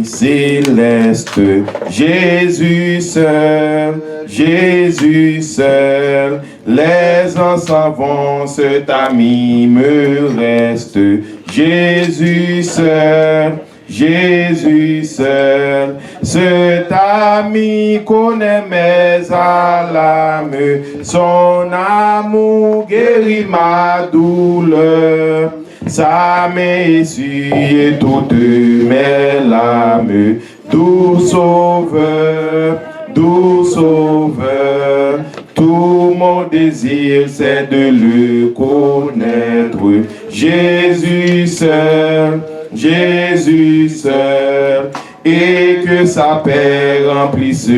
ami céleste, Jésus seul, les ans s'en vont, cet ami me reste, Jésus seul, cet ami connaît mes alarmes, son amour guérit ma douleur, ça m'essuie toutes mes larmes, doux sauveur, tout mon désir c'est de le connaître, Jésus seul, et que sa paix remplisse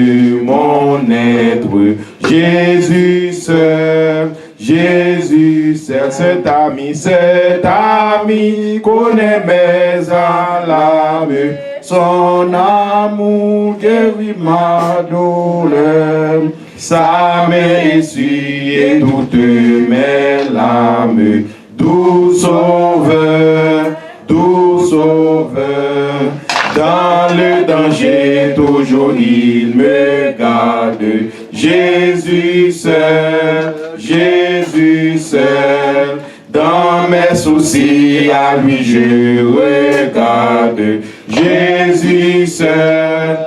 mon être, Jésus seul, cet ami connaît mes alarmes, son amour guérit ma douleur, ça m'essuie toutes mes larmes, doux sauveur, dans le danger toujours il me garde, Jésus seul, dans mes soucis à lui je regarde, Jésus seul,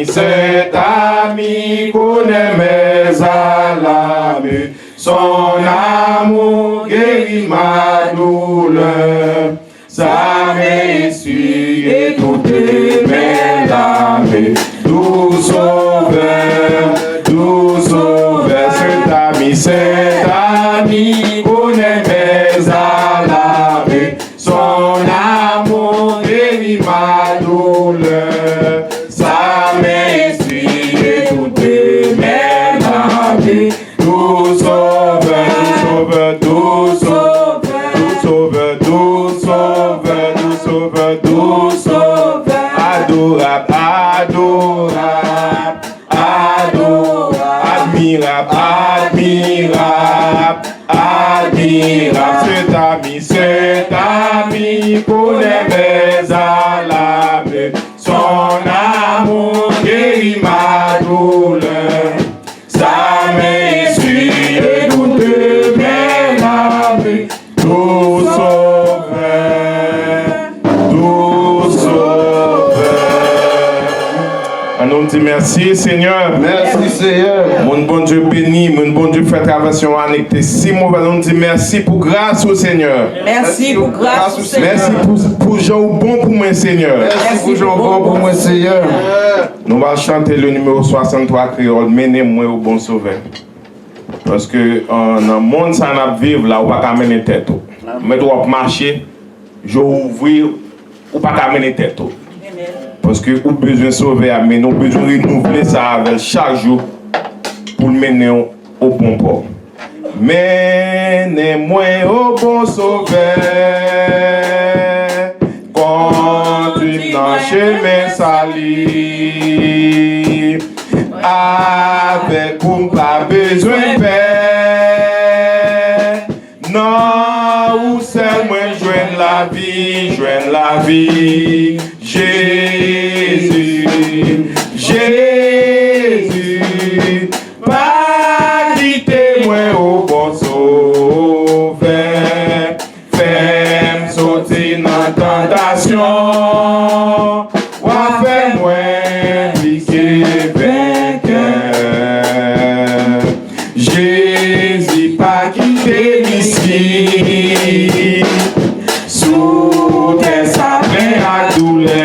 cet ami connaît mes alarmes, son amour guérit ma douleur, ça m'essuie toutes mes larmes, doux sauveur, cet ami connaît mes alarmes, son amour guérit ma douleur, ça m'essuie toutes mes larmes, doux sauveur, adorable, admirable, cet ami connaît mes alarmes, son amour guérit ma douleur, ça m'essuie toutes mes larmes, doux nous dit merci Seigneur. Merci Seigneur. Mon bon Dieu béni, mon bon Dieu fait traverser une année si mauvais. Nous dit merci pour grâce au Seigneur. Merci pour grâce au Seigneur. Merci pour Jean bon pour moi Seigneur. Merci pour Jean bon pour moi Seigneur. Nous allons chanter le numéro 63 créole, menez-moi au bon sauveur. Parce que dans le monde ça n'a vivre là, on ne peut pas mener tête. Mais tu vas marcher, je vais ouvrir, on ne peut pas mener tête. Parce que nous avons besoin de sauver, mais nous avons besoin de renouveler ça avec chaque jour pour le mener au bon port. Menez-moi au bon sauveur, continue dans chemin sali, avec vous pas besoin de paix. Non, ou c'est moi joindre la vie, Jésus, pas quitter moi au bon sauveur, fais-moi sortir dans tentation, ou fais-moi pliquer vainqueur. Jésus, pas quitter ici, sous tes sapins à douleur,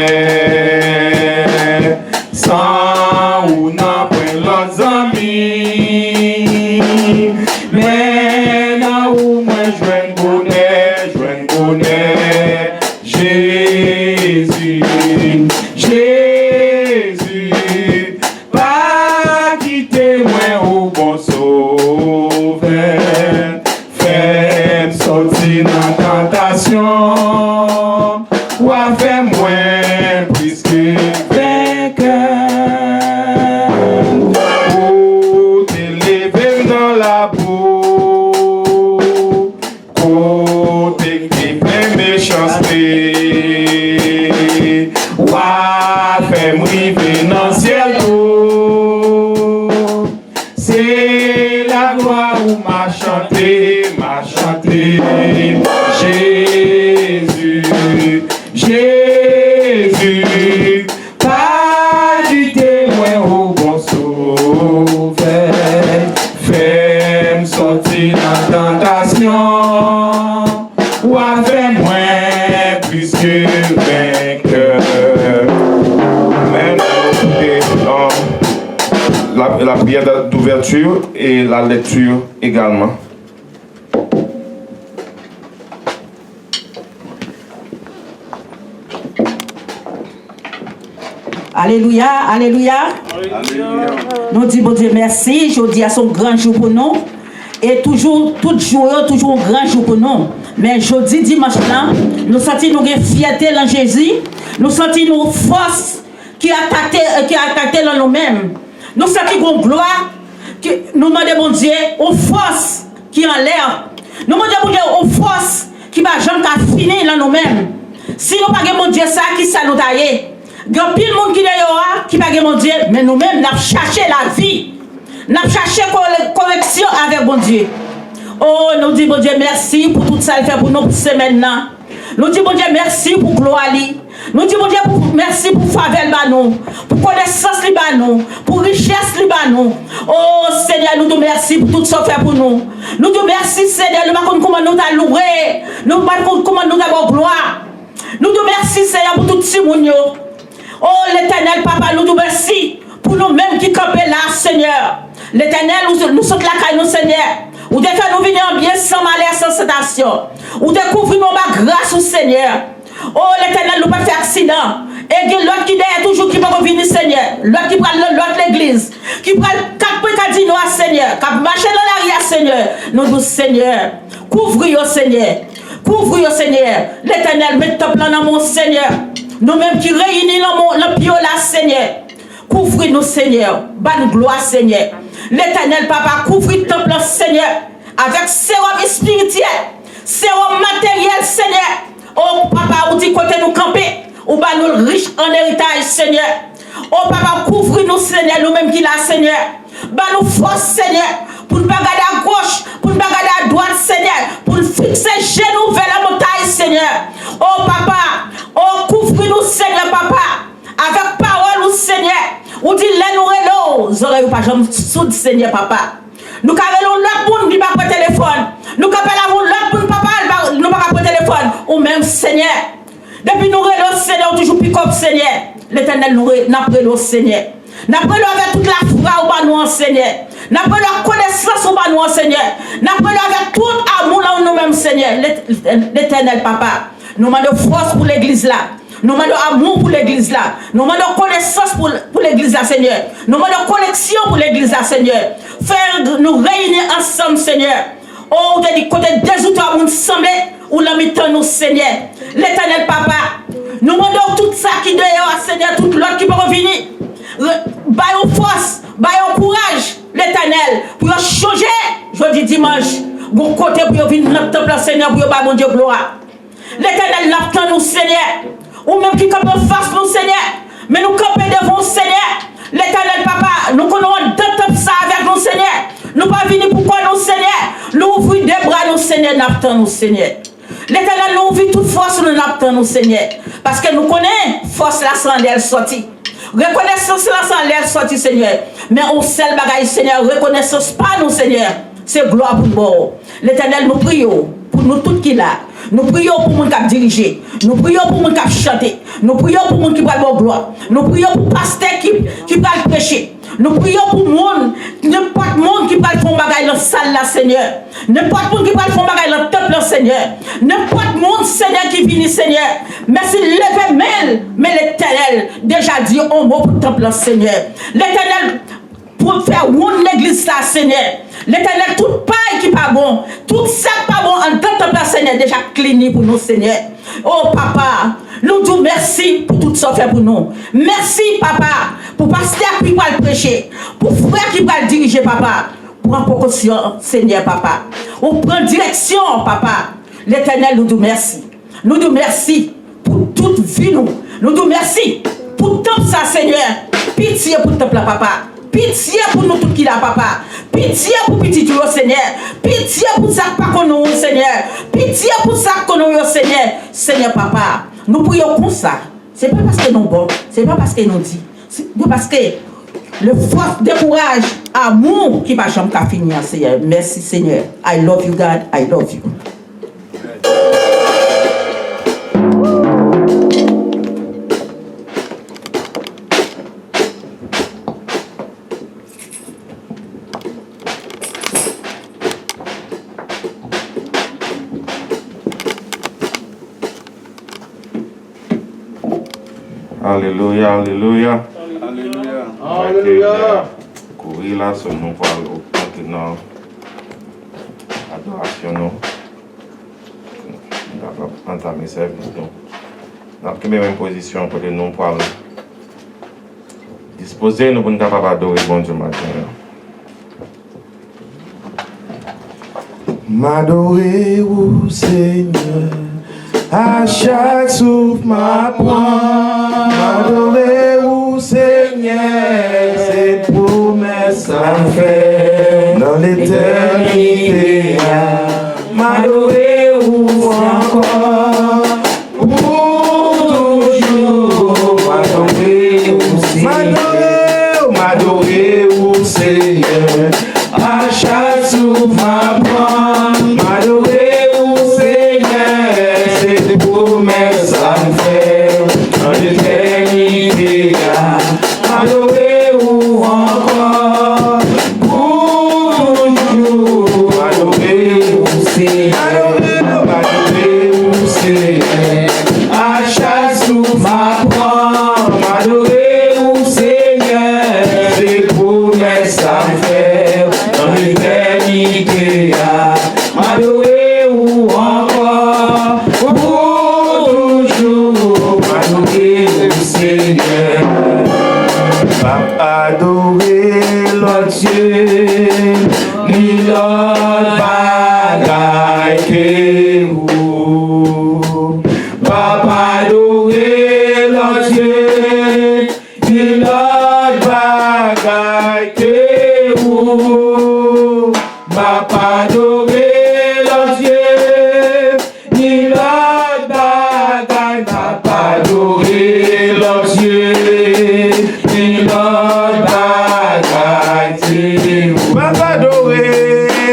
sans ou non point l'autre amis, mais non ou moins joindre bonheur, Jésus, pas quitter moi au bon sauveur, fais sortir dans tentation, ou fais moins plus que vainqueur, pour t'élever dans la boue, côté qui plein méchanceté, Wa fait m'river dans ciel tout. C'est la gloire où m'a chanté, Jésus, Jésus, pas du témoin au bon sauveur, fais-moi sortir dans tentation, ou fais-moi plus que vainqueur. Amen. Et, la prière d'ouverture et la lecture également. Alléluia, alléluia. Nous disons, bon Dieu, merci. Je dis à son grand jour pour nous. Et toujours, tout jour, toujours un grand jour pour nous. Mais jeudi, dimanche là, nous sentons une fierté en Jésus. Nous sentons une force qui attaque dans nous-mêmes. Nous sentons une gloire. Nous demandons, bon Dieu, une force qui est en l'air. Nous demandons, bon Dieu, une force qui va jamais finir dans nous-mêmes. Si nous n'avons pas mon Dieu, ça, qui ça nous taille? Il y a pile de monde qui est là, qui n'a pas mon Dieu, mais nous-mêmes, nous avons cherché la vie. Nous avons cherché la correction avec mon Dieu. Oh, nous disons, bon Dieu, merci pour tout ça qu'il fait pour nous pour cette semaine-là. Nous disons, bon Dieu, merci pour gloire. Nous disons, bon Dieu, merci pour faveur, pour connaissance, pour richesse. Oh, Seigneur, nous disons merci pour tout ça qu'il fait pour nous. Nous disons merci, Seigneur, nous ne savons pas comment nous t'as loué. Nous ne savons pas comment nous t'avons gloire. Nous disons merci, Seigneur, pour tout ce monde. Oh, l'Éternel, Papa, nous disons merci pour nous-mêmes qui campons là, Seigneur. L'Éternel, nous sommes là, nous, Seigneur. Ou de faire nous venir bien sans malheur, sans sédation. Ou découvrir nos grâce au Seigneur. Oh, l'Éternel, nous pas fait accident. Et l'autre qui est toujours qui va revenir, Seigneur. L'autre qui prend l'autre l'église. Qui prend 4 cardinaux, Seigneur. Qui marche dans l'arrière, Seigneur. Nous disons, Seigneur, couvre-nous, Seigneur. Couvre-nous, Seigneur. L'Éternel, mets ton plan dans mon Seigneur. Nous-mêmes qui réunis dans le pied là, Seigneur. Couvre-nous, Seigneur. Bonne gloire, Seigneur. L'Éternel, Papa, couvre ton plan, Seigneur. Avec sérum spirituel, sérum matériel, Seigneur. Oh, Papa, où dit côté nous camper. Ou bah nous riches en héritage, Seigneur. Oh, Papa, couvre-nous, Seigneur. Nous-mêmes qui là, Seigneur. Bah nous force, Seigneur. Pour ne pas regarder à gauche, pour ne pas regarder à droite, Seigneur. Pour fixer genoux vers la montagne, Seigneur. Oh, Papa. Oh, couvre-nous, Seigneur, Papa. Avec parole, Seigneur. Ou dit, les nous oreilles pas jamais soude, Seigneur, Papa. Nous avons l'autre monde qui va pas téléphone. Nous avons l'autre monde, Papa, nous pas pas téléphone. Ou même, Seigneur. Depuis nous relons, Seigneur, toujours pick up, Seigneur. L'Éternel nous relons, Seigneur. Nous relons avec toute la foi au nous, Seigneur. Nous relons la connaissance au nous, Seigneur. Nous relons avec tout amour là où nous-mêmes, Seigneur. L'Éternel, Papa. Nous demandons force pour l'église là. Nous demandons amour pour l'église là. Nous demandons connaissance pour l'église là, Seigneur. Nous demandons connexion pour l'église là, Seigneur. Faire nous réunir ensemble, Seigneur. Oh, de dit côté des autres monde semblé ou la mi-temps nous, Seigneur. L'Éternel, Papa. Nous demandons tout ça qui dehors, Seigneur, tout l'autre qui peut revenir. Baillons force, baillons courage, l'Éternel, pour changer, jeudi dimanche, bon côté pour venir dans notre temple, Seigneur, pour pas mon Dieu gloire. L'Éternel l'attend nous, Seigneur. Ou même qui campe en face nous, Seigneur. Mais nous camper devant Seigneur. L'Éternel, Papa, nous connaissons deux ça avec nous, Seigneur. Nous pas venir pourquoi nous, Seigneur. Nous ouvrons des bras, nous, Seigneur, n'attend nous, Seigneur. L'Éternel nous ouvre toute force, nous n'attend nous, Seigneur. Parce que nous connaissons force la sans l'air sortie. Reconnaissance la sans l'air sortie, Seigneur. Mais on seul bagaille, Seigneur. Reconnaissance pas nous, Seigneur. C'est gloire pour nous. L'Éternel, nous prions pour nous tous qui là. Nous prions pour monde qui diriger. Nous prions pour monde qui chanter. Nous prions pour monde qui va avoir gloire. Nous prions pour pasteur qui va prêcher. Nous prions pour monde, n'importe monde qui va faire bagaille dans la salle là, Seigneur. N'importe monde qui va faire bagaille dans le temple, Seigneur. N'importe monde, Seigneur, qui vient, Seigneur. Merci, levez main, mais l'Éternel déjà dit un mot pour le temple, Seigneur. L'Éternel pour faire une l'église là, Seigneur. L'Éternel, tout paille qui pas bon, tout ça pas bon, en tant que Seigneur, déjà clinique pour nous, Seigneur. Oh, Papa, nous disons merci pour tout ça fait pour nous. Merci, Papa, pour pasteur qui va le prêcher, pour frère qui va le diriger, Papa. Prends précaution, Seigneur, Papa. On prend direction, Papa. L'Éternel nous dit merci. Nous disons merci pour pour toute vie nous. Nous disons merci pour tout ça, Seigneur. Pitié pour tout la papa. Pitié pour nous tout qui la papa. Pitié pour petit Dieu, Seigneur. Pitié pour ça pas qu'on nous, Seigneur. Pitié pour ça qu'on nous, Seigneur. Seigneur papa, nous prions pour ça. C'est pas parce que nous bon, c'est pas parce que nous dit. C'est parce que le force de courage, amour qui va jamais finir, Seigneur. Merci, Seigneur. I love you, God. I love you. Alléluia, alléluia. Alléluia. Courir là, ce nous va maintenant. Adoration, nous. Nous avons entamé service. Dans la même position pour nous parler. Disposer, nous sommes capables d'adorer bon Dieu matin. M'adorer au Seigneur. À chaque souffle ma prend, m'adorer au Seigneur, cette promesse à faire dans l'éternité. M'adorer ou encore, pour toujours, m'adorer au Seigneur, à chaque souffle ma prend, m'adorer au Seigneur, c'est des promesses à faire dans l'éternité. Adorer ou encore pour toujours. Adorer au Seigneur, adorer au Seigneur. À chaque souffle m'apprend, m'adorer au Seigneur. C'est des promesses à faire dans l'éternité. Adorer ou encore pour toujours. Adorer au Seigneur. Pas adorer l'autre Dieu, ni l'autre bagaille que vous. Pas adorer l'autre Dieu, ni l'autre bagaille que vous. Pas adorer l'autre Dieu, ni l'autre bagaille. Pas adorer l'autre Dieu, ni l'autre bagaille. Papa adoré,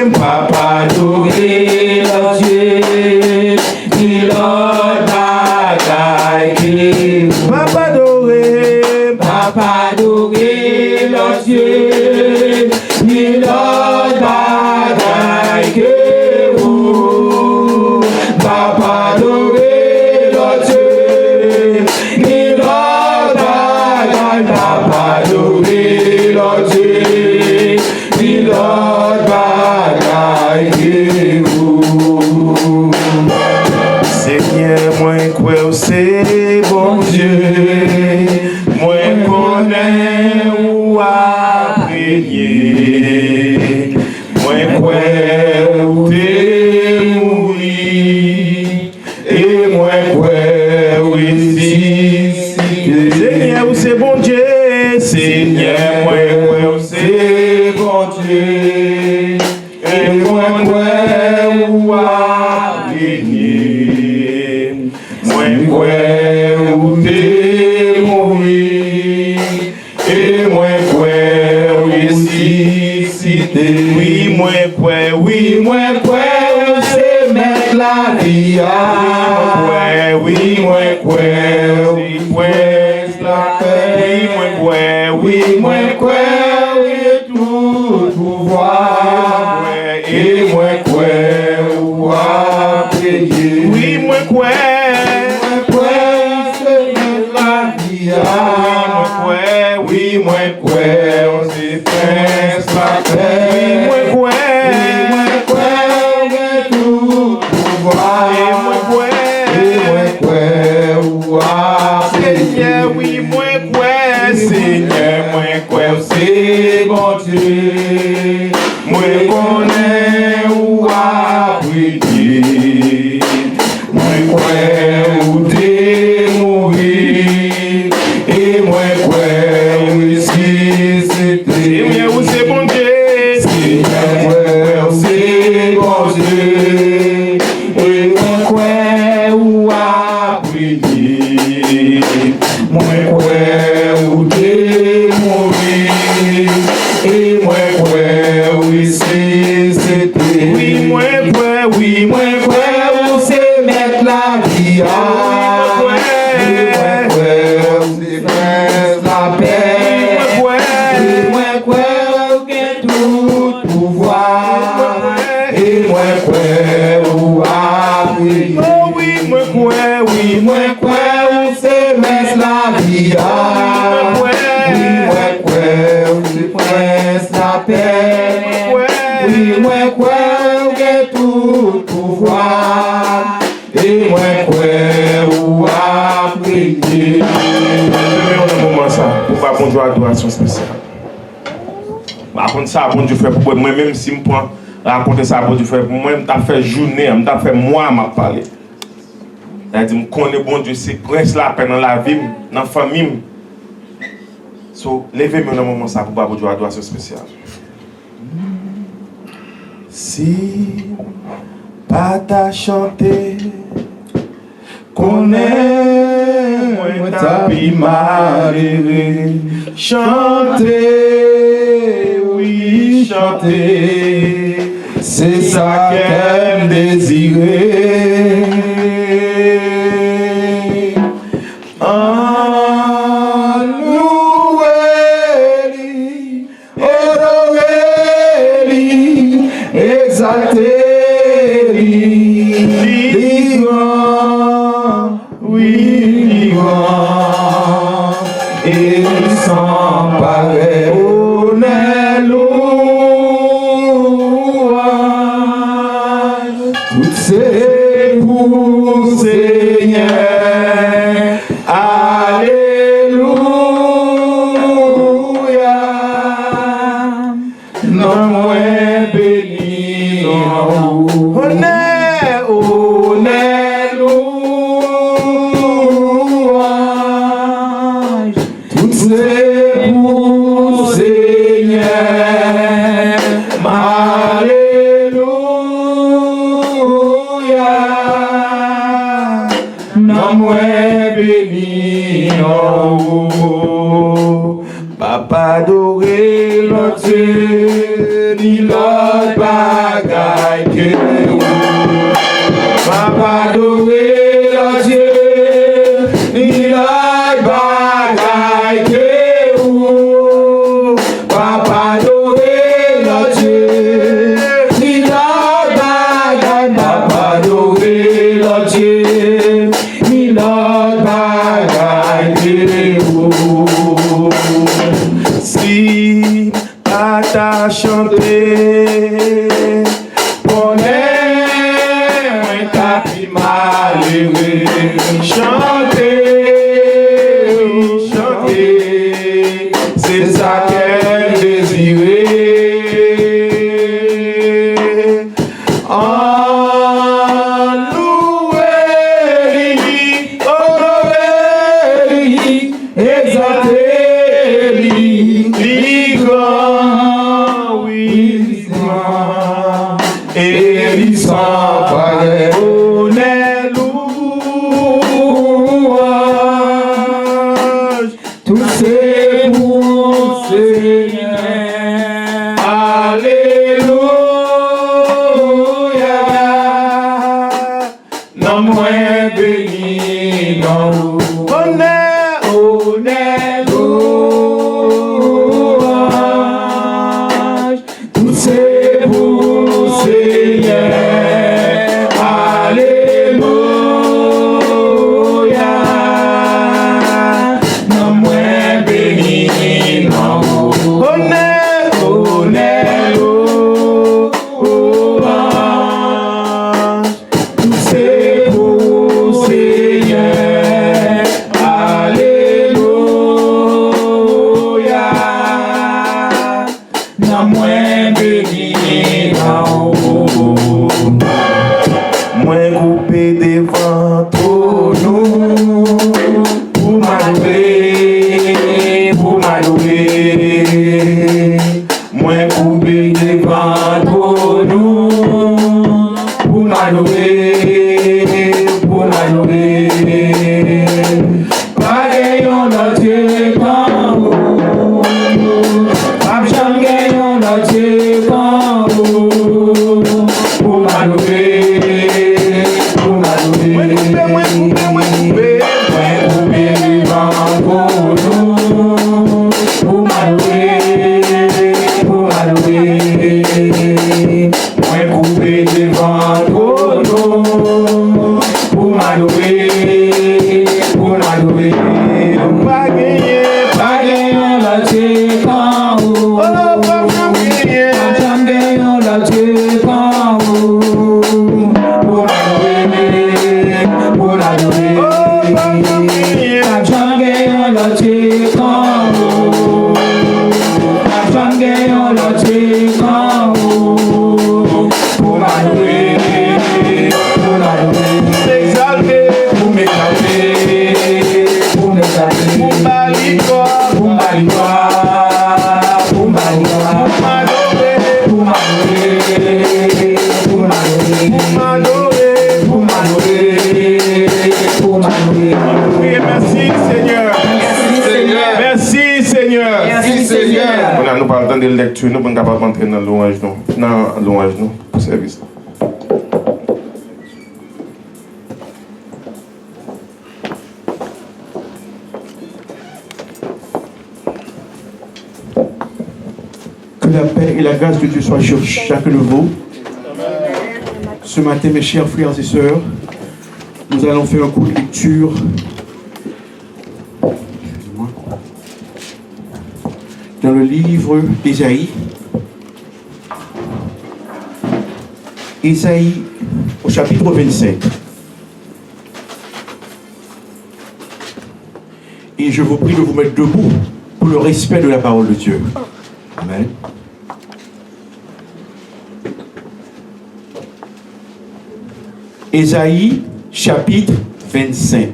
papa adoré l'autre Dieu, ni l'autre bagaille. Papa adoré, l'autre Dieu, ni l'autre bagaille que vous. Papa adoré l'autre Dieu, ni l'autre bagaille. Papa adoré l'autre Dieu, ni l'autre bagaille que vous. Seigneur, moi crois c'est bon Dieu, moi connais ou à prier, moi crois où t'es mouru, et moi crois où ici. Seigneur, c'est bon Dieu, Seigneur, moi crois c'est bon Dieu, et moi crois où à prier, moi crois où t'es mouru, et moi crois ici, cité. Oui, moi crois, c'est mettre la vie à. Oui, moi crois, c'est la paix. Oui, moi crois, tout pouvoir. Et moi crois, à payer. Oui, moi crois, c'est mettre la vie à. Oui, moi crois, c'est prince la paix. Oui, moi crois, tout pouvoir. Et moi crois, Seigneur, oui, moi crois, Seigneur, moi crois, c'est bon Dieu. Moi connais ou à prier. Moi crois où t'es Moi quoi ou t'es mourir et moi quoi oui c'était Oui, moi quoi, oui, moi moi quoi c'est mettre la vie à moi quoi c'est mettre la paix moi quoi que tout pouvoir et moi quoi ou appris Oh oui, moi quoi, oui, moi moi quoi c'est mettre la vie à moi quoi c'est mettre la paix oui moi quoi que tout pouvoir et moi quoi ou appris un moment ça, pour pas bon Dieu adoration spéciale. Par contre ça, bon Dieu fait pour moi, même si je prends raconter ça, bon Dieu fait pour moi, je fait journée, je fait mois à parler. C'est-à-dire, je connais bon Dieu, c'est presque la peine dans la vie, dans la famille. So, levez-moi dans un moment ça pour pas bon Dieu adoration spéciale. Si pas ta chanter, connais moi ta vie malheureux, chanter, oui chanter, c'est ça qu'elle désirait. Papa adoré l'autre, ni l'autre bagaille que Papa adoré l'autre, ni l'autre bagaille que Papa adoré l'autre, ni l'autre bagaille, Papa adoré l'autre, ni l'autre bagaille que si t'as chanté, connais ta vie malheureux, chanter, chanter, c'est ça qu'elle désirait. Alléluia. nous allons entendre la lecture, nous sommes capables d'entrer dans louange, pour le service. Que la paix et la grâce de Dieu soient sur chacun de vous. Ce matin, mes chers frères et sœurs, nous allons faire un cours de lecture. Dans le livre d'Ésaïe. Ésaïe au chapitre 25. Et je vous prie de vous mettre debout pour le respect de la parole de Dieu. Amen. Ésaïe chapitre 25.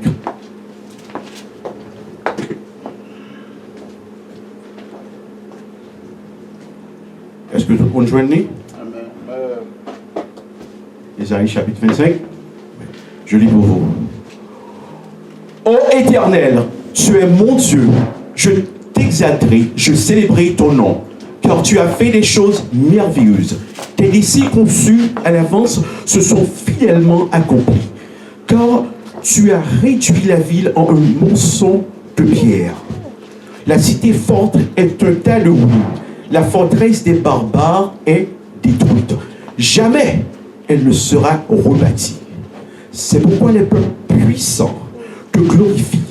Est-ce que tout le monde joignit? Ésaïe chapitre 25. Je lis pour vous. Ô Éternel, tu es mon Dieu, je t'exalterai, je célébrerai ton nom, car tu as fait des choses merveilleuses. Tes désirs conçus à l'avance se sont fidèlement accomplis, car tu as réduit la ville en un monceau de pierre. La cité forte est un tas de ruines. La forteresse des barbares est détruite. Jamais elle ne sera rebâtie. C'est pourquoi les peuples puissants te glorifient.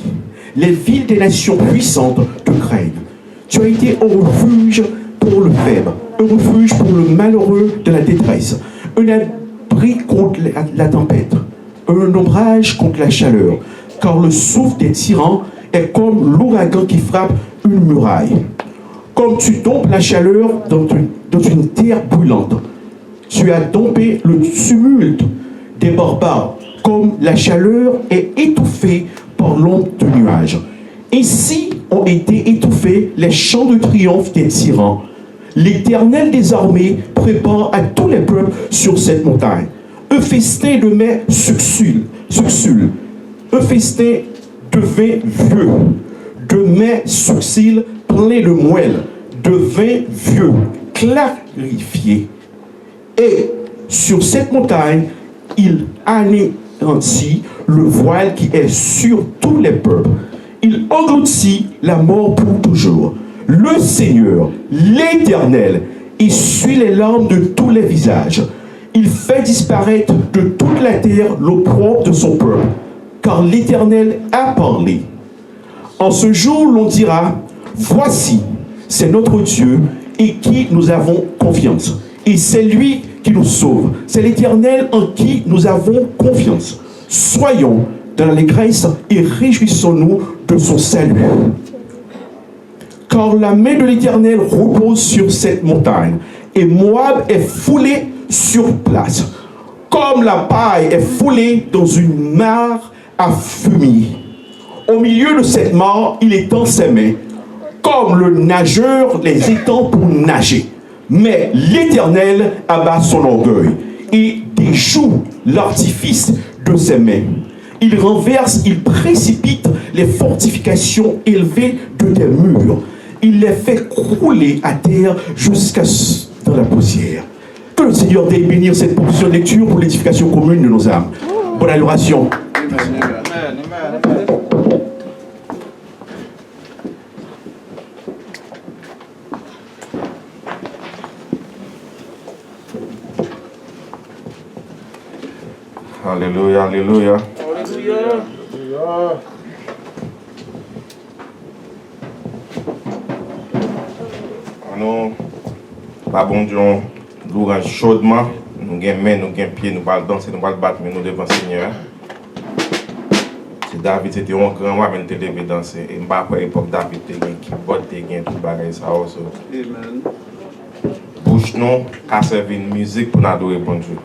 Les villes des nations puissantes te craignent. Tu as été un refuge pour le faible, un refuge pour le malheureux de la détresse, un abri contre la tempête, un ombrage contre la chaleur, car le souffle des tyrans est comme l'ouragan qui frappe une muraille. Comme tu dompes la chaleur dans une terre brûlante, tu as dompé le tumulte des barbares, comme la chaleur est étouffée par l'ombre de nuages. Ainsi ont été étouffés les chants de triomphe des tyrans. L'Éternel des armées prépare à tous les peuples sur cette montagne un festin de mets succule, un festin de vin vieux, de mets succile plein de moelle, de vin vieux, clarifié. Et sur cette montagne, il anéantit le voile qui est sur tous les peuples. Il engloutit la mort pour toujours. Le Seigneur, l'Éternel, essuie les larmes de tous les visages. Il fait disparaître de toute la terre l'opprobre de son peuple, car l'Éternel a parlé. En ce jour, l'on dira, voici, c'est notre Dieu et qui nous avons confiance. Et c'est lui qui nous sauve. C'est l'Éternel en qui nous avons confiance. Soyons dans l'allégresse et réjouissons-nous de son salut. Car la main de l'Éternel repose sur cette montagne, et Moab est foulé sur place, comme la paille est foulée dans une mare à fumier. Au milieu de cette mare, il étend ses mains, comme le nageur les étend pour nager. Mais l'Éternel abat son orgueil et déjoue l'artifice de ses mains. Il renverse, il précipite les fortifications élevées de tes murs. Il les fait crouler à terre jusqu'à dans la poussière. Que le Seigneur daigne bénir cette portion de lecture pour l'édification commune de nos âmes. Bonne adoration. Alléluia, alléluia. Nous, pas bon Dieu, nous range chaudement, nous avons main, nous avons pied, nous allons danser, nous allons battre, mais nous devant le Seigneur. C'est David, c'était un grand roi, mais nous devons danser. Et à l'époque, David, il y a qui botte, il y a tout le bagage, ça aussi. Amen. Bouche nous, a servi une musique pour nous adorer bon Dieu.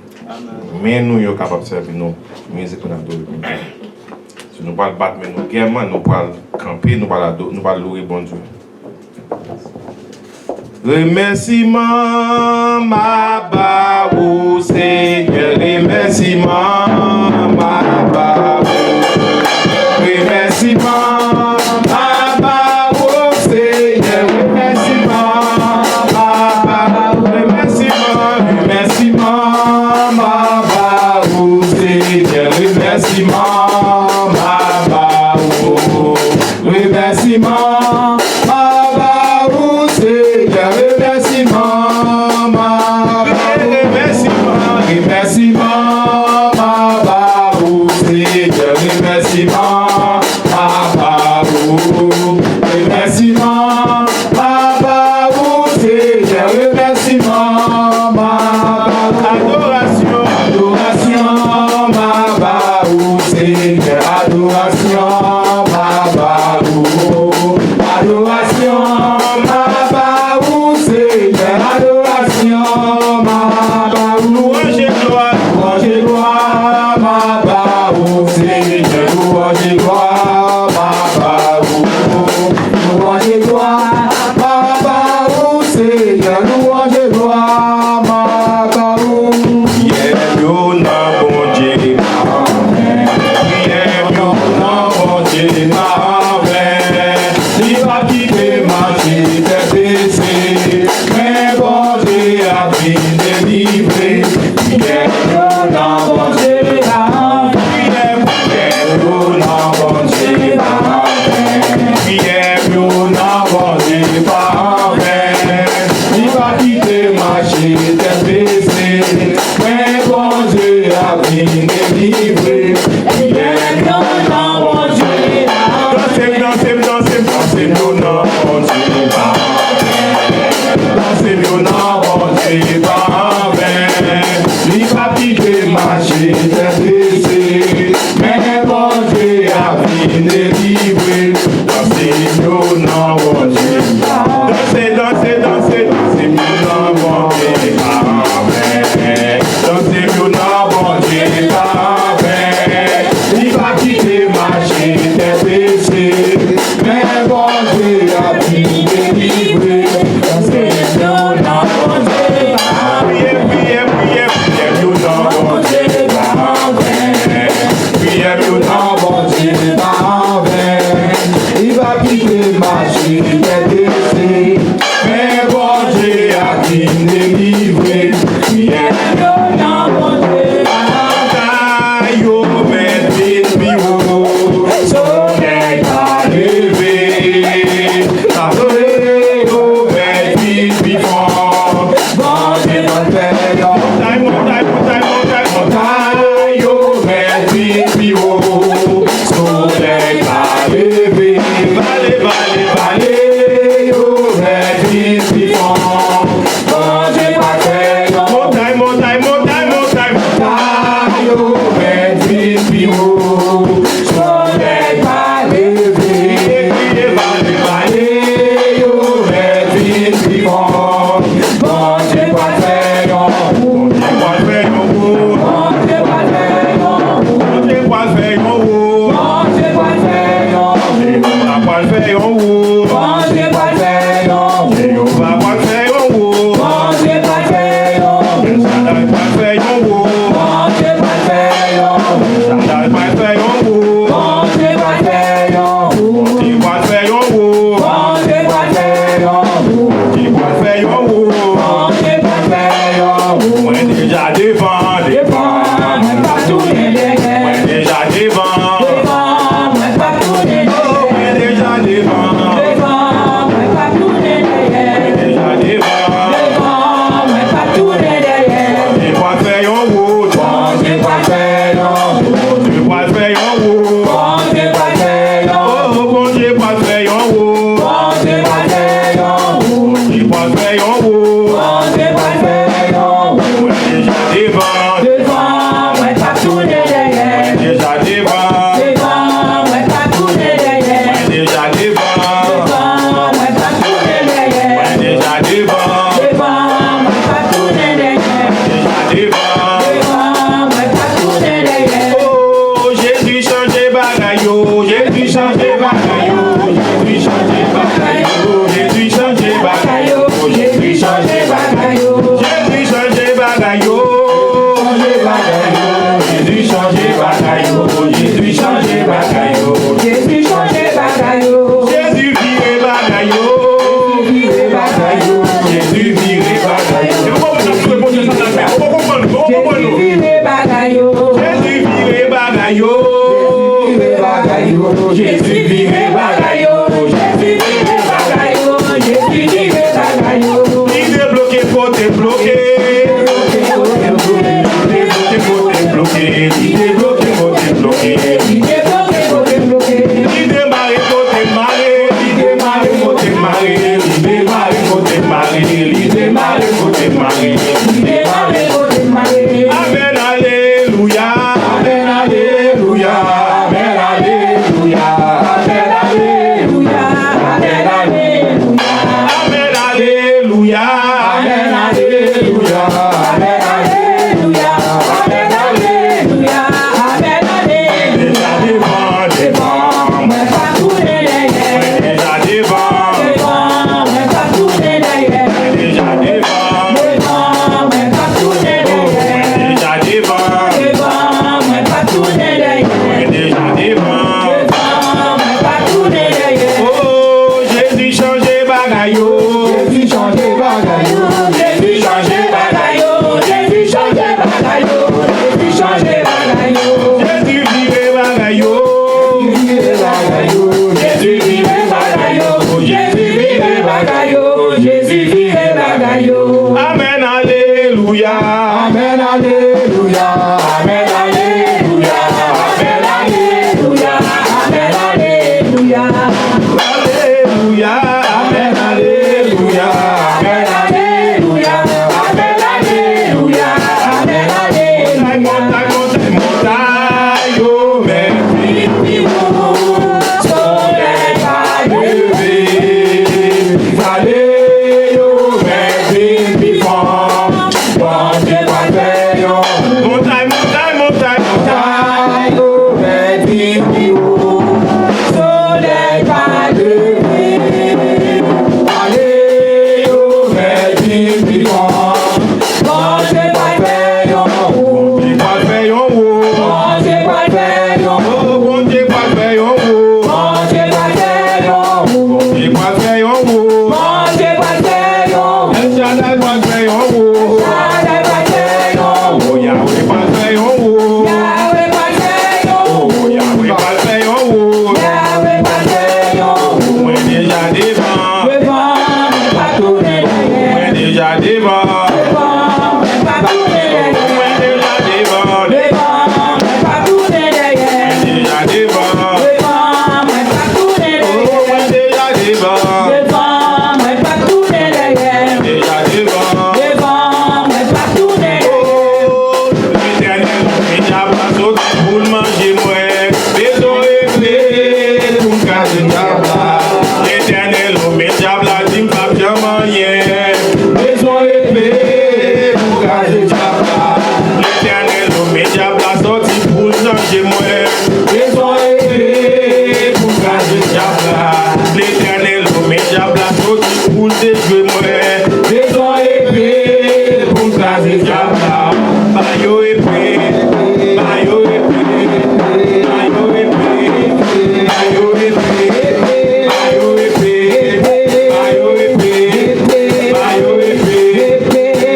Mais nous sommes capables de servir nos musique pour nous adorer bon Dieu. Si nous allons battre, mais nous gaiement, nous allons camper, nous allons louer bon Dieu. Remerciement, ma baou, Seigneur, remerciement, ma baou. Remerciement, ma baou, Seigneur, remerciement, remerciements, ma baou Seigneur, remerciements, ma baou, remerciements, ma baou Seigneur, remerciements, ma baou, remerciements, ma baou Seigneur, remerciements, ma baou, adoration, ma baou Seigneur, adoration, ma baou, adoration, ma baou Seigneur, adoration, ma baou, louange et gloire, ma baou Seigneur, louange et gloire, ma baou, louange et gloire, ma baou Seigneur, louange et gloire, ma baou. Jésus vire diable a sorti pour te jouer moi. Besoin épée pour m'craser diable là. Bayo épée, bayo épée, bayo épée, bayo épée, bayo épée, bayo épée, bayo épée,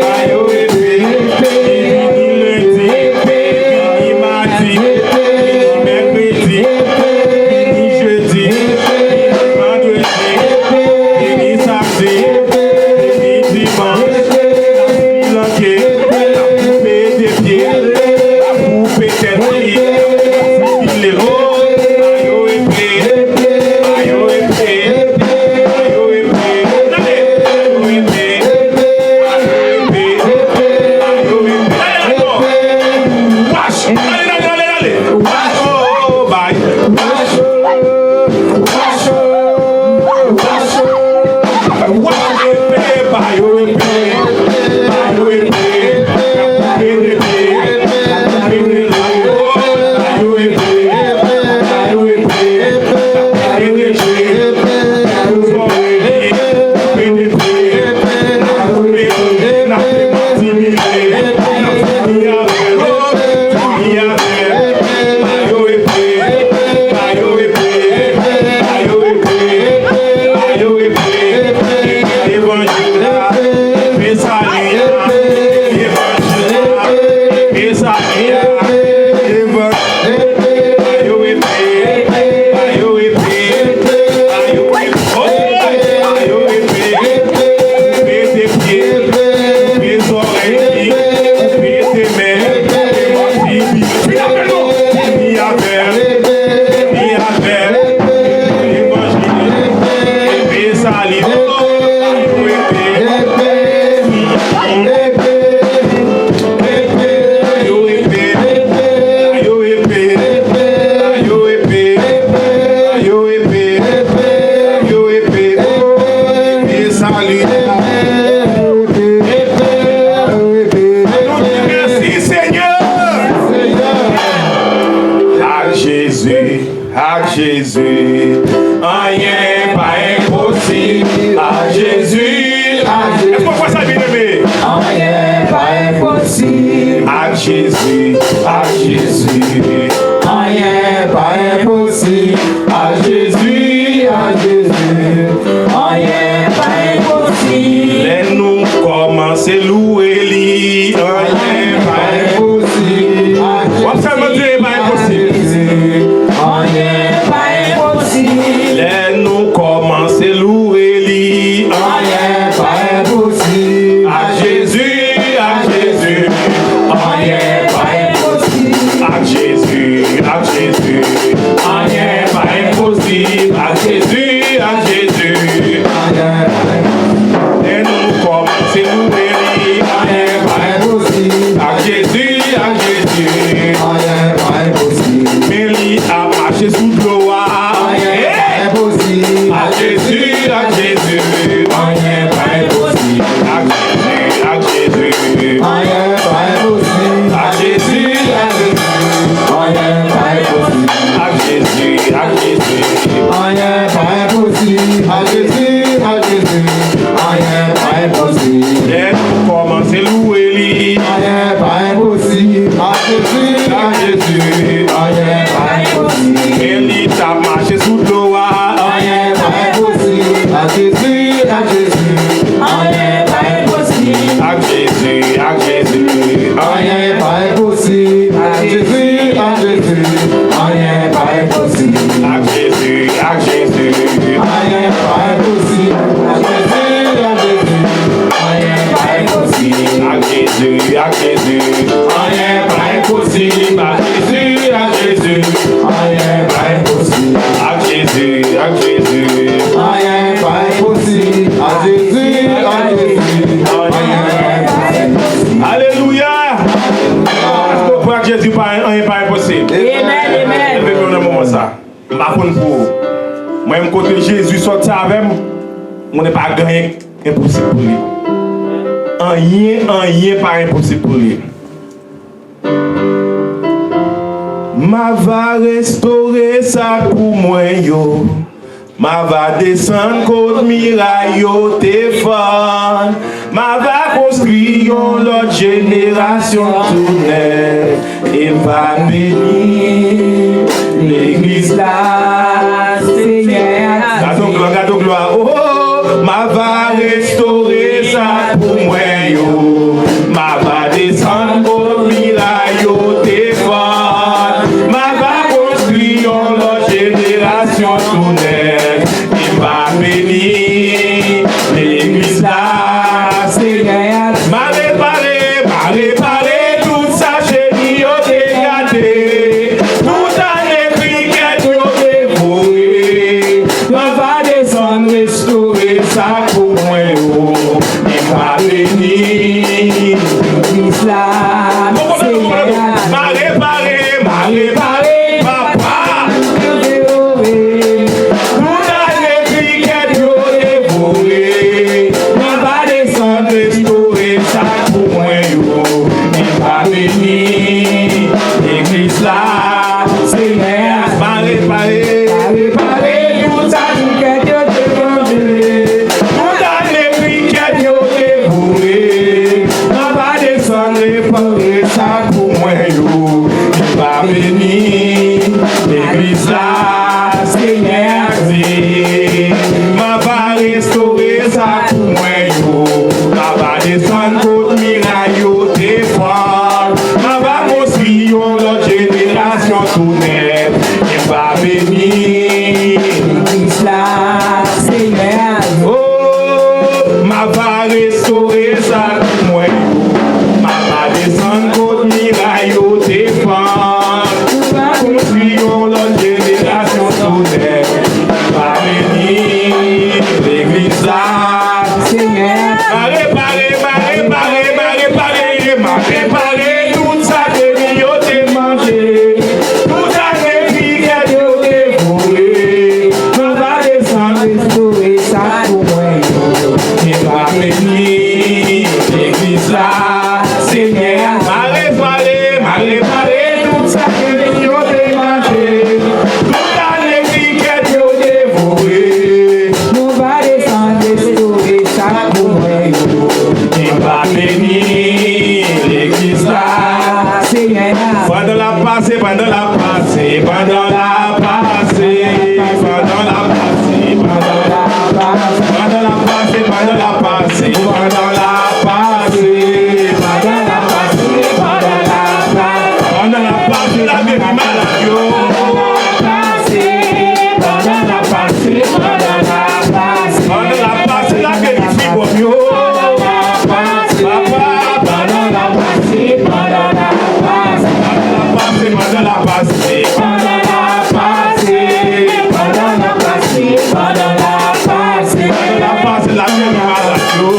bayo épée. Ni lundi, ni mardi, ni mercredi, ni jeudi, ni vendredi, ni samedi, ni dimanche. La poupée des pieds, la poupée des pieds, les rôles, maillot épée, maillot épée, maillot épée, maillot épée, maillot épée, maillot épée, wash, allez, wash, oh, bye, wash, wash épée, maillot épée. Jésus, rien pas impossible à Jésus. Est-ce qu'on voit ça, bien aimé? Rien pas impossible À Jésus, à Jésus. rien pas impossible à Jésus, à Jésus. Rien pas impossible. Laisse-nous commencer louer lui. Rien pas impossible. Observe Dieu, pas impossible. Rien pas impossible. Laisse-nous commencer louer lui. Rien pas impossible À Jésus, à Jésus. rien pas impossible. À Jésus, à Jésus. Rien pas impossible. À Jésus, à Jésus. Rien Et nous commençons louer lui. Rien pas impossible. à Jésus, à Jésus. Rien pas impossible. Mais lui a marché sous l'eau. Rien pas impossible. À Jésus, à Jésus. Rien pas impossible. À Jésus, à Jésus. Rien pas impossible. À Jésus, à Rien pas impossible. Jésus. À Jésus, Rien pas impossible. À Jésus, à Jésus. Rien pas impossible. et nous commençons louer lui. Rien pas impossible. À Jésus, À Jésus. Rien pas impossible. Et lui a marché sous l'eau. Rien pas impossible. À Jésus, à Jésus. Rien pas impossible. À Jésus, à Jésus. Rien pas impossible. À Jésus, à Jésus. Rien pas impossible. À Jésus, à Jésus. Rien pas impossible. À Jésus, à Jésus. Rien pas impossible. À Jésus, à Jésus. Rien pas impossible. À Jésus, à Jésus. Rien pas impossible. À Jésus, à Jésus. Rien pas impossible. À Jésus, à Jésus. Rien pas impossible. Alléluia. Est-ce qu'on croit que Jésus n'est pas impossible? Amen, amen. Levez-moi dans un moment ça. Par contre, pour moi, je côté Jésus sorti avec moi, on n'est pas gagné impossible pour lui. Rien pas impossible pour lui. Ma va restaurer ça pour moi yo. Ma va descendre contre miraille au téléphone. Ma va construire l'autre génération tout neuf. Et va bénir l'église là. Gâteau gloire. Oh, ma va restaurer ça pour moi. Yo. Ma va descendre contre miraille au téléphone. Ma va construire l'autre génération tout neuf. Il va bénir l'église là, Seigneur. M'a réparé tout ça, chérie, yo dégagé. Tout un écrit qu'elle yo dévoré. On va descendre, restaurer ça pour moi, yo. Il va bénir l'église là, Seigneur. M'a réparé, papa. L'église là, Seigneur, m'a réparé tout ça que Dieu te donné. Tout à l'écrit que Dieu te dévoré. On va descendre réparer ça pour moi. Il va bénir l'église là, Seigneur. M'a va restaurer ça pour moi. M'a va descendre contre miraille au téléphone. M'a va construire l'autre génération tout net. Il va bénir l'église là, Seigneur. Oh, m'a va restaurer ça pour moi. M'a va descendre contre miraille au téléphone. M'a va construire l'autre génération tout net. Il va bénir l'église là, Seigneur. M'a réparé tout ça que Dieu t'a mangé. Tout ça que Dieu t'a dévoré. On va descendre restaurer ça pour moi. Il va bénir l'église là, Seigneur. M'a réparé tout ça que Dieu t'a mangé. Tout ça que Dieu t'a dévoré. On va descendre restaurer ça pour moi. Il va bénir l'église là, Seigneur. Pendant la passée, pendant la passée, pendant la passée, pendant la passée, pendant la passée, pendant la passée, pendant la passée, pendant la passée, pendant la passée, pendant la passée, la baby malade yo. Pendant la passée, pendant la passée, la baby fibre yo. Pendant la passée, la mienne malade yo.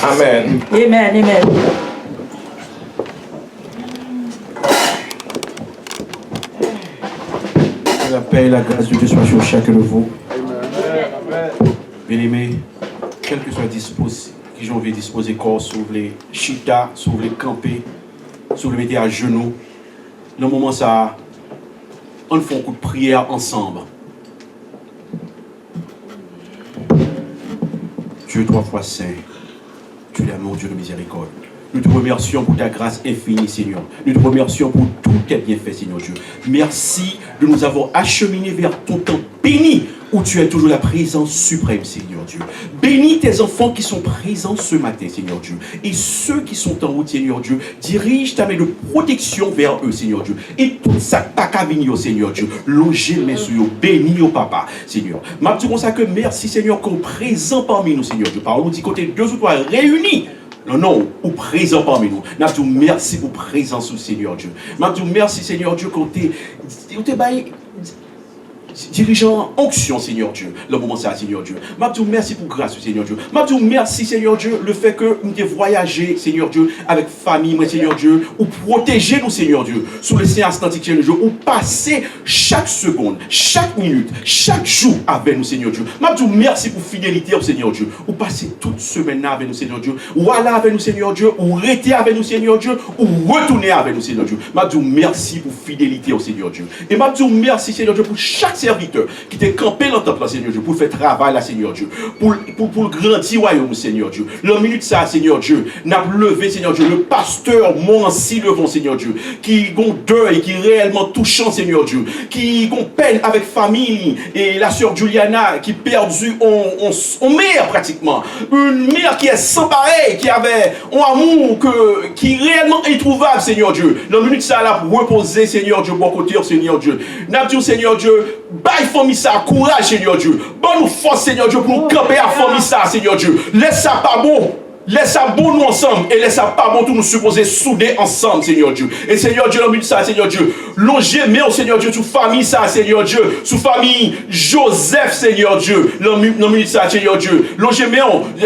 Amen. Amen, amen. La paix et la grâce de Dieu soient sur chacun de vous. Bien-aimés, quel que soit qui j'en vais disposer corps, sur les chita, sur les camper, sur les mettre à genoux. Dans le moment ça, on fait un coup de prière ensemble. Dieu 3 fois saint, tu es l'amour, Dieu de miséricorde. Nous te remercions pour ta grâce infinie, Seigneur. Nous te remercions pour tous tes bienfaits, Seigneur Dieu. Merci de nous avoir acheminés vers ton temps béni, où tu es toujours la présence suprême, Seigneur Dieu. Bénis tes enfants qui sont présents ce matin, Seigneur Dieu. Et ceux qui sont en route, Seigneur Dieu, dirige ta main de protection vers eux, Seigneur Dieu. Et tout ça, ta cabine, Seigneur Dieu. Logez mes yeux, bénis au papa, Seigneur. Ma dit comme ça que merci, Seigneur, qu'on présent parmi nous, Seigneur Dieu. Parole nous dit côté 2 ou 3 réunis. Non, ou présent parmi nous. Nous te merci pour présence, Seigneur Dieu. Nous te merci, Seigneur Dieu, quand tu es dirigeant onction, Seigneur Dieu, le moment ça, Seigneur Dieu. M'abdou, merci pour grâce, Seigneur Dieu. M'abdou, merci, Seigneur Dieu, le fait que nous avons voyagé, Seigneur Dieu, avec famille, Seigneur Dieu, ou protéger nous, Seigneur Dieu, sous le Seigneur Atlantique, Seigneur Dieu, ou passer chaque seconde, chaque minute, chaque jour avec nous, Seigneur Dieu. M'abdou, merci pour fidélité, Seigneur Dieu, ou passer toute semaine avec nous, Seigneur Dieu, ou aller avec nous, Seigneur Dieu, ou rester avec nous, Seigneur Dieu, ou retourner avec nous, Seigneur Dieu. M'abdou, merci pour fidélité, Seigneur Dieu. Et m'abdou, merci, Seigneur Dieu, pour chaque serviteur qui t'est campé dans le temple, Seigneur Dieu, pour faire travail, là, Seigneur Dieu, pour grandir royaume, Seigneur Dieu. La minute ça, Seigneur Dieu, n'a levé, Seigneur Dieu, le pasteur Monsi Levon, Seigneur Dieu, qui gon deuil, qui est réellement touchant, Seigneur Dieu, qui gon peine avec famille, et la sœur Juliana, qui perdu en mère pratiquement, une mère qui est sans pareil, qui avait un amour qui est réellement introuvable, Seigneur Dieu. La minute ça, là, pour reposer, Seigneur Dieu, bon côté, Seigneur Dieu. N'a dit, Seigneur Dieu, bye famille ça, courage, Seigneur Dieu. Bonne force, Seigneur Dieu, pour nous camper à famille ça, Seigneur Dieu. Laisse ça pas bon. Laisse ça bon nous ensemble et laisse ça pas bon tout nous supposer soudés ensemble, Seigneur Dieu. Et Seigneur Dieu, l'homme ça, Seigneur Dieu. Longez, mais Seigneur Dieu, sous famille ça, Seigneur Dieu. Sous famille Joseph, Seigneur Dieu. L'homme ça, Seigneur Dieu. Longez, mais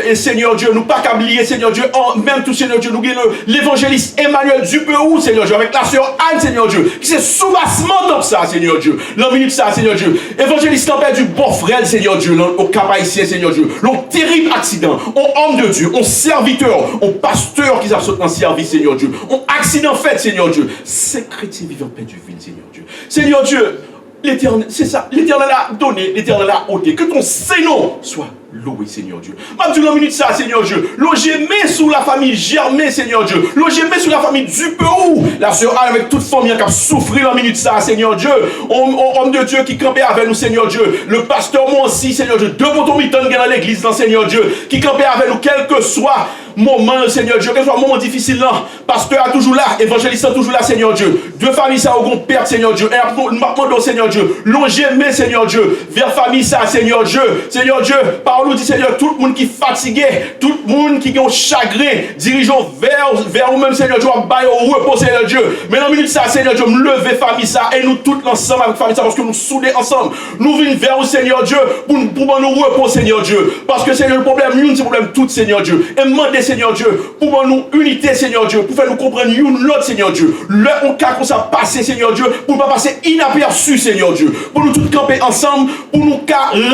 et Seigneur Dieu, nous pas qu'oublier, Seigneur Dieu. Même tout, Seigneur Dieu, nous avons l'évangéliste Emmanuel Duperou, Seigneur Dieu, avec la sœur Anne, Seigneur Dieu, qui s'est soubassement dans ça, Seigneur Dieu. L'homme ça, Seigneur Dieu. Évangéliste en du bon frère, Seigneur Dieu, au Cap Haïtien, Seigneur Dieu. L'homme terrible accident, on homme de Dieu, on serviteur, on pasteur qui a sauté en service, Seigneur Dieu. On accident fait, Seigneur Dieu. C'est chrétien vivant paix du ville, Seigneur Dieu. Seigneur Dieu, l'éternel, c'est ça, l'éternel a donné, l'éternel a ôté. Que ton Seigneur soit loué, Seigneur Dieu. Maintenant, la minute ça, Seigneur Dieu. Logez sous la famille Germain, Seigneur Dieu. Logez sous la famille Duperou. La sœur Anne avec toute famille qui a souffert la minute ça, Seigneur Dieu. Homme de Dieu qui campait avec nous, Seigneur Dieu. Le pasteur Monsi, Seigneur Dieu. Deux boutons mitons dans l'église, dans Seigneur Dieu. Qui campait avec nous, quel que soit moment, Seigneur Dieu. Quel que soit moment difficile là. Pasteur est toujours là. Évangéliste est toujours là, Seigneur Dieu. Deux familles ça au père, Seigneur Dieu. Et après, nous demandons, Seigneur Dieu. Longez Seigneur Dieu. Vers famille ça, Seigneur Dieu. Seigneur Dieu. Parole nous dit, Seigneur, tout le monde qui est fatigué, tout le monde qui est chagrin, dirigeons vers vous-même, Seigneur Dieu, au repos, Seigneur Dieu. Mais dans la minute ça, Seigneur Dieu, me lever famille ça, et nous tous ensemble avec famille ça, parce que nous soudés ensemble. Nous venons vers vous, Seigneur Dieu, pour nous repos, Seigneur Dieu. Parce que, Seigneur, le problème, nous, c'est le problème tout, Seigneur Dieu. Et demandez, Seigneur Dieu, pour nous unité, Seigneur Dieu, pour faire nous comprendre l'autre, Seigneur Dieu. Le cas qu'on s'est passé, Seigneur Dieu, pour ne pas passer inaperçu, Seigneur Dieu. Pour nous tous camper ensemble, pour nous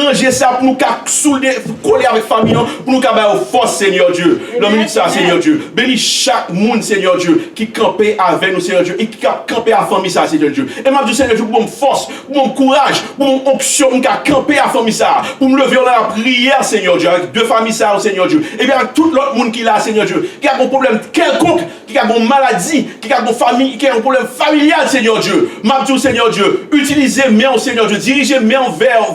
ranger ça, pour nous coller avec famille, pour nous avoir force, Seigneur Dieu. Dans minute ça, Seigneur Dieu. Bénis chaque monde, Seigneur Dieu, qui campait avec nous, Seigneur Dieu, et qui campait à famille ça, Seigneur Dieu. Et m'a dit, Seigneur Dieu, pour mon force, pour mon courage, pour mon onction, pour camper à famille ça, pour me lever dans la prière, Seigneur Dieu, avec deux familles ça, Seigneur Dieu. Et bien avec tout l'autre monde qui est là, Seigneur Dieu, qui a un problème quelconque, qui a une maladie, qui a une famille, qui a un problème familial, Seigneur Dieu. M'a dit, Seigneur Dieu, utilisez mes, Seigneur Dieu, dirigez mes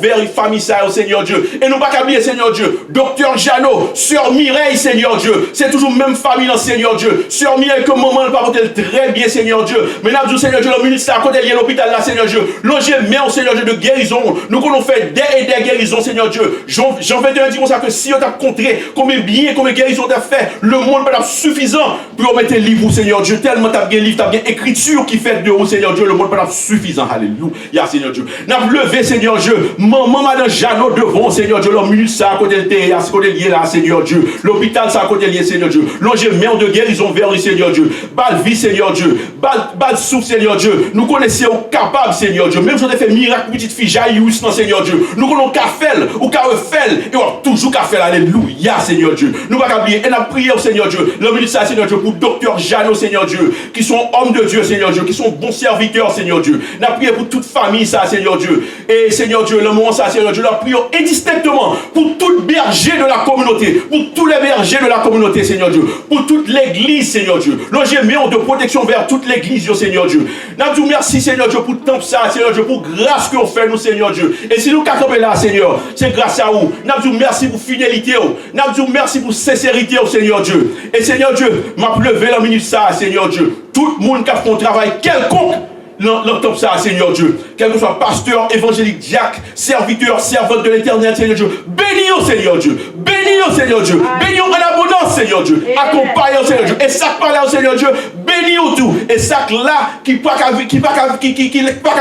vers une famille ça, Seigneur Dieu. Et nous pas oublier, Seigneur Dieu, Docteur Jeannot, Sœur Mireille, Seigneur Dieu. C'est toujours même famille, Seigneur Dieu. Sœur Mireille, que maman ne pas très bien, Seigneur Dieu. Mais nous avons, Seigneur Dieu, le ministère à côté de l'hôpital là, Seigneur Dieu. Logez mes, Seigneur Dieu, de guérison. Nous qu'on fait des guérisons, Seigneur Dieu. Jean 21 dit comme ça que si on t'a contré, combien bien, combien guérison t'as fait, le monde peut être suffisant pour mettre les livres, Seigneur Dieu. Tellement t'as bien livre, t'as bien écriture qui fait de vous, Seigneur Dieu. Le monde peut être suffisant. Alléluia, Seigneur Dieu. Nous avons levé, Seigneur Dieu. Maman, madame Jeannot devant, Seigneur Dieu. Le ministère à côté de à ce côté lié là, Seigneur Dieu. L'hôpital, ça à côté lié, Seigneur Dieu. Longez main de guérison vers le Seigneur Dieu. Balle vie, Seigneur Dieu. Balle souffle, Seigneur Dieu. Nous connaissons capable, Seigneur Dieu. Même si on a fait miracle, petite fille, jaillit, Seigneur Dieu. Nous connaissons qu'à faire, ou qu'à refaire, et on a toujours qu'à faire. Alléluia, Seigneur Dieu. Nous va oublier. Et nous prions au Seigneur Dieu. Le ministère, Seigneur Dieu, pour Docteur Jeannot, Seigneur Dieu, qui sont hommes de Dieu, Seigneur Dieu, qui sont bons serviteurs, Seigneur Dieu. Nous prions pour toute famille, ça, Seigneur Dieu. Et Seigneur Dieu, le moment, ça, Seigneur Dieu, nous prions indistinctement pour tout berger de la communauté, pour tous les bergers de la communauté, Seigneur Dieu, pour toute l'église, Seigneur Dieu. Longez main de protection vers toute l'église, Seigneur Dieu. Nous disons merci, Seigneur Dieu, pour le temps, ça, Seigneur Dieu, pour grâce qu'on fait, nous, Seigneur Dieu. Et si nous camper là, Seigneur, c'est grâce à vous. Nous disons merci pour fidélité, nous disons merci pour sincérité, Seigneur Dieu. Et Seigneur Dieu, m'a levé la minute ça, Seigneur Dieu. Tout le monde qui a fait un travail quelconque, l'entend ça, Seigneur Dieu. Quel que soit pasteur, évangélique, diacre, serviteur, servante de l'éternel, Seigneur Dieu. Bénis au Seigneur Dieu. Bénis au Seigneur Dieu. Bénis en abondance, Seigneur Dieu. Accompagne au Seigneur Dieu. Et ça parle au Seigneur Dieu. Bénis au tout. Et ça là, qui pas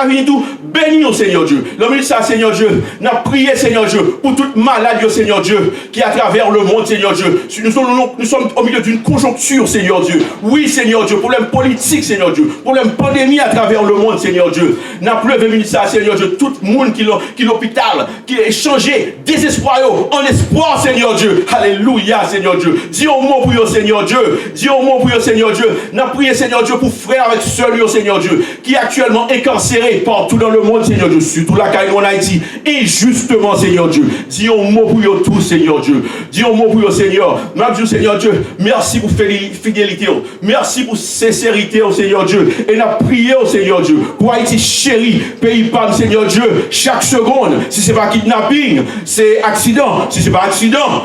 venir tout. Bénis au Seigneur Dieu. L'homme dit ça, Seigneur Dieu. N'a prié, Seigneur Dieu, pour toute maladie, Seigneur Dieu, qui est à travers le monde, Seigneur Dieu. Nous sommes au milieu d'une conjoncture, Seigneur Dieu. Oui, Seigneur Dieu. Problème politique, Seigneur Dieu. Problème pandémie à travers le monde, Seigneur Dieu. N'a plus levé ça, Seigneur Dieu. Tout le monde qui l'hôpital, qui est changé, désespoir, en espoir, Seigneur Dieu. Alléluia, Seigneur Dieu. Dis au mot pour eux, Seigneur Dieu. Dis au mot pour eux, Seigneur Dieu. N'a prié, Seigneur Dieu, pour frère avec celui, Seigneur Dieu, qui est actuellement incarcéré partout dans le monde, Seigneur Dieu, surtout la Caïne en Haïti. Et justement, Seigneur Dieu, dis au mot pour eux tous, Seigneur Dieu. Dis au mot pour eux, Seigneur. Merci, Seigneur Dieu. Merci pour fidélité. Merci pour sincérité, Seigneur Dieu. Et n'a prié, Seigneur Dieu, pour Haïti chéri, pays PAM, Seigneur Dieu, chaque seconde, si c'est pas kidnapping, c'est accident, si c'est pas accident,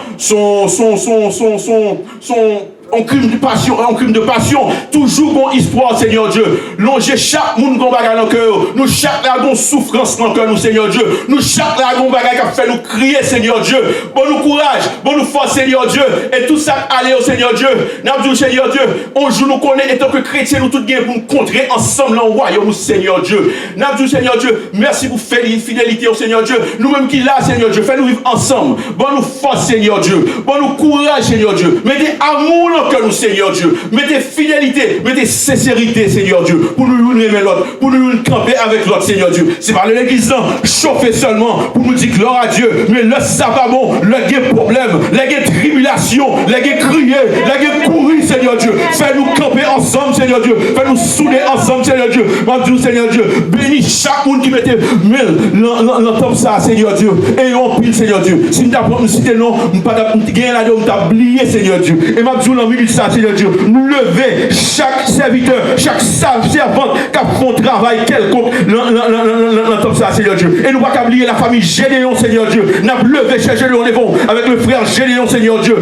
en crime de passion, toujours bon espoir, Seigneur Dieu. Longer chaque monde qu'on bagarre dans le cœur. Nous chaque lagon souffrance dans le cœur, nous, Seigneur Dieu. Nous chaque lagon bagarre qui fait nous crier, Seigneur Dieu. Bon nous courage, bon nous force, Seigneur Dieu. Et tout ça aller au Seigneur Dieu. Nous disons, Seigneur Dieu, un jour nous connaissons, et tant que chrétiens, nous tous bien pour nous contrer ensemble dans le royaume, Seigneur Dieu. Nous disons, Seigneur Dieu, merci pour fidélité au Seigneur Dieu. Nous-mêmes qui là, Seigneur Dieu, fais-nous vivre ensemble. Bon nous force, Seigneur Dieu. Bon nous courage, Seigneur Dieu. Mettez amour que nous, Seigneur Dieu, mettez fidélité, mettez sincérité, Seigneur Dieu, pour nous aimer l'autre, pour nous camper avec l'autre, Seigneur Dieu. C'est pas l'église là, chauffer seulement pour nous dire gloire à Dieu, mais là ça va bon, là il y a problème, là il y a tribulation, là il y a crier, là il y a courir, Seigneur Dieu. Fais-nous camper ensemble, Seigneur Dieu. Fais-nous souder ensemble, Seigneur Dieu. Dieu, Seigneur Dieu, bénis chaque monde qui mettait l'entendre ça, Seigneur Dieu. Et on pile, Seigneur Dieu. Si nous t'avons cité non, nous pas gagner là, nous t'avons oublié, Seigneur Dieu. Et ma Dieu, dans le milieu de ça, Seigneur Dieu, nous lever chaque serviteur, chaque servante qui a fait un travail quelconque dans ça, Seigneur Dieu. Et nous pas oublier la famille Gédéon, Seigneur Dieu. Nous levé chez Gédéon, avec le frère Gédéon, Seigneur Dieu.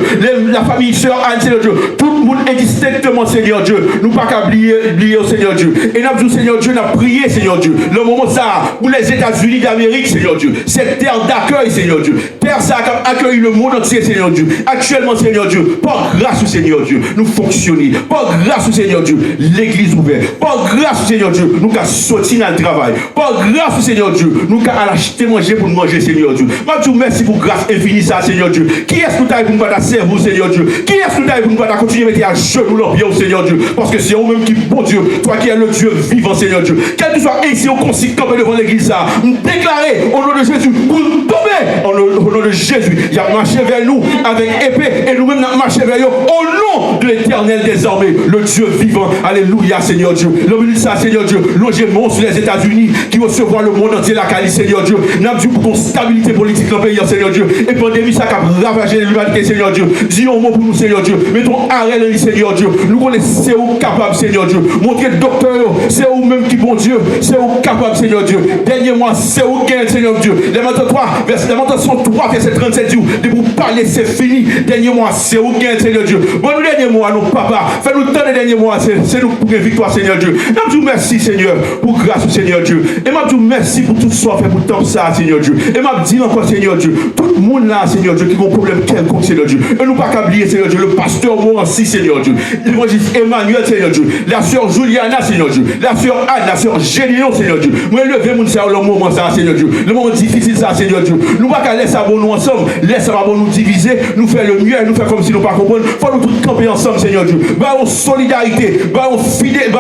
La famille sœur Anne, Seigneur Dieu. Tout le monde indistinctement, Seigneur Dieu. Nous pas qu'à oublier au Seigneur Dieu. Et nous avons Seigneur Dieu, nous avons prié, Seigneur Dieu. Le moment ça, pour les États-Unis d'Amérique, Seigneur Dieu. Cette terre d'accueil, Seigneur Dieu. Terre ça a accueilli le monde entier, Seigneur Dieu. Actuellement, Seigneur Dieu, par grâce au Seigneur Dieu, nous fonctionnons. Par grâce au Seigneur Dieu, l'église ouverte. Par grâce au Seigneur Dieu, nous avons sorti dans le travail. Par grâce au Seigneur Dieu, nous avons acheté manger pour nous manger, Seigneur Dieu. Je vous remercie pour grâce infinie, ça, Seigneur Dieu. Qui est-ce que nous avons pour nous servir, Seigneur Dieu? Qui est-ce que nous avons pour nous continuer à mettre à genoux leurs pieds au Seigneur Dieu? Parce que c'est vous-même qui, bon Dieu, toi qui es le Dieu vivant, Seigneur Dieu. Quel que soit ici, au concile, comme devant l'église, ça, nous déclarer au nom de Jésus, pour nous tomber au nom de Jésus. Il a marché vers nous avec épée et nous-mêmes nous marché vers eux au nom de l'Éternel désormais, le Dieu vivant. Alléluia, Seigneur Dieu. L'homme dit ça, Seigneur Dieu. Logement sur les États-Unis qui recevront le monde entier, la qualité, Seigneur Dieu. Nous avons pour ton stabilité politique dans le pays, Seigneur Dieu. Et pandémie, ça a ravagé l'humanité, Seigneur Dieu. Dis un mot pour nous, Seigneur Dieu. Mettons arrêt, Seigneur Dieu. Nous connaissons, c'est où capable, Seigneur Dieu. Montrez docteur, c'est où même qui, bon Dieu, c'est où capable, Seigneur Dieu. Dernier mois, c'est où gain, Seigneur Dieu. Lamentation 3, verset 37 dit, de vous parler, c'est fini. Dernier mois, c'est où gain, Seigneur Dieu. Bon, nous, dernier mois, nous, papa, fais-nous tant les derniers mois, c'est nous pour une victoire, Seigneur Dieu. Nous disons merci, Seigneur, pour grâce, Seigneur Dieu. Et nous disons merci pour tout ce qu'on fait pour tant ça, Seigneur Dieu. Et nous disons encore, Seigneur Dieu, tout le monde là, Seigneur Dieu, qui a un problème quelconque, Seigneur Dieu. Et nous pas qu'à oublier, Seigneur Dieu, le pasteur Morancy, Seigneur Dieu. L'évangéliste Emmanuel, Seigneur Dieu. La sœur Juliana, Seigneur Dieu. La sœur Anne, la sœur Gélion, Seigneur Dieu. Moi, levez mon ça, le moment ça, Seigneur Dieu. Le moment difficile, ça, Seigneur Dieu. Nous pas qu'à laisser nous ensemble, laisse nous diviser, nous faire le mieux, nous faire comme si nous pas comprendre. Faut nous tous camper ensemble, Seigneur Dieu. Bah, en solidarité, bah,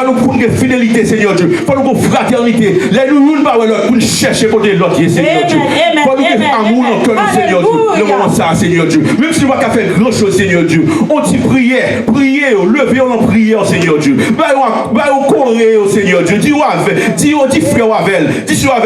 nous pour une fidélité, Seigneur Dieu. Faut nous pour fraternité. Là, nous ne pas l'autre pour nous chercher côté l'autre, Seigneur Dieu. Faut nous faire amour dans le cœur, Seigneur Dieu. Le moment ça, Seigneur Dieu. Même si nous pas faire grand chose, Seigneur Dieu. On dit prière, levez en prière, Seigneur Dieu. Bah, on corée, Seigneur Dieu. Dis frère Avel,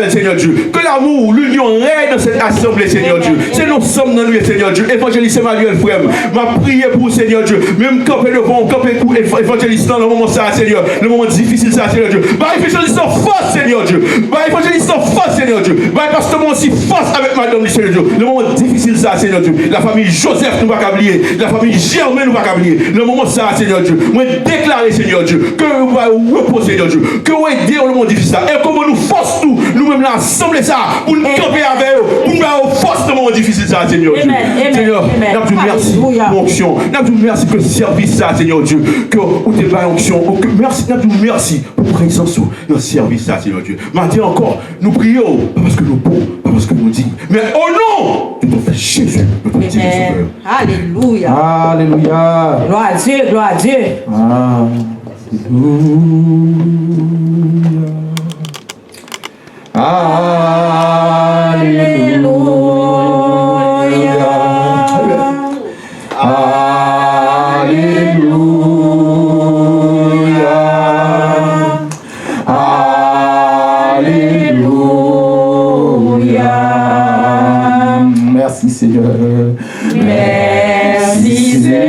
Seigneur Dieu. Que l'amour, l'union règne dans cette assemblée, Seigneur Dieu. C'est nous sommes dans nous, Seigneur Dieu. Évangéliste Emmanuel, frère, m'a prié pour Seigneur Dieu. Même camper devant, camper pour évangéliste dans le moment ça, Seigneur. Le moment difficile ça, Seigneur Dieu. Bah, évangéliste en force, Seigneur Dieu. Bah, évangéliste en force, Seigneur Dieu. Bah, pasteur aussi force avec madame, Seigneur Dieu. Le moment difficile ça, Seigneur Dieu. La famille Joseph, nous va pas oublier. La famille Germain, nous va pas oublier. Le moment ça, Seigneur Dieu. Moi, déclarer, Seigneur Dieu, que vous va reposer, Seigneur Dieu. Que vous aidez le monde difficile ça. Et comment nous force tout, nous-mêmes l'ensemble ça, pour nous camper avec eux, pour nous avoir force de moment difficile ça, Seigneur Dieu. Seigneur, nous merci pour l'onction. Nous merci que service ça, Seigneur Dieu. Que vous t'es pas l'onction. Merci pour présence dans le service ça, Seigneur Dieu. Maintenant encore, nous prions, pas parce que nous bons, pas parce que nous disons, mais au nom de ton Fils Jésus, notre Dieu Sauveur. Alléluia. Alléluia. Gloire à Dieu, gloire à Dieu. Merci Seigneur. Merci Seigneur.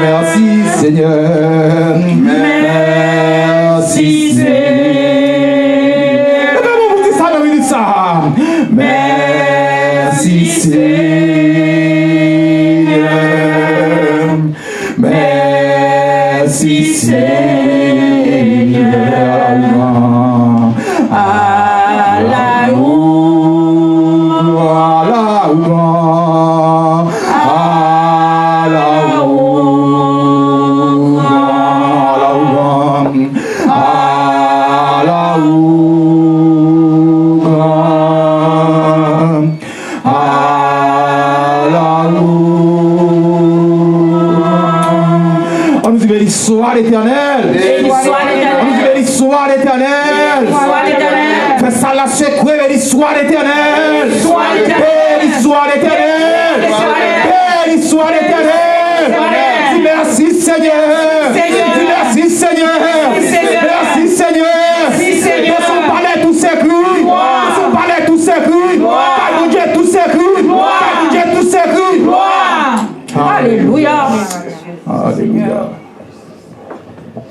Merci Seigneur. Merci Seigneur. Merci Seigneur. Merci Seigneur. Soir l'éternel. Soir l'éternel. Fais ça la secouer, béni soit l'éternel. Béni soit l'éternel. Béni soit l'éternel. Merci Seigneur. Merci Seigneur. Merci Seigneur.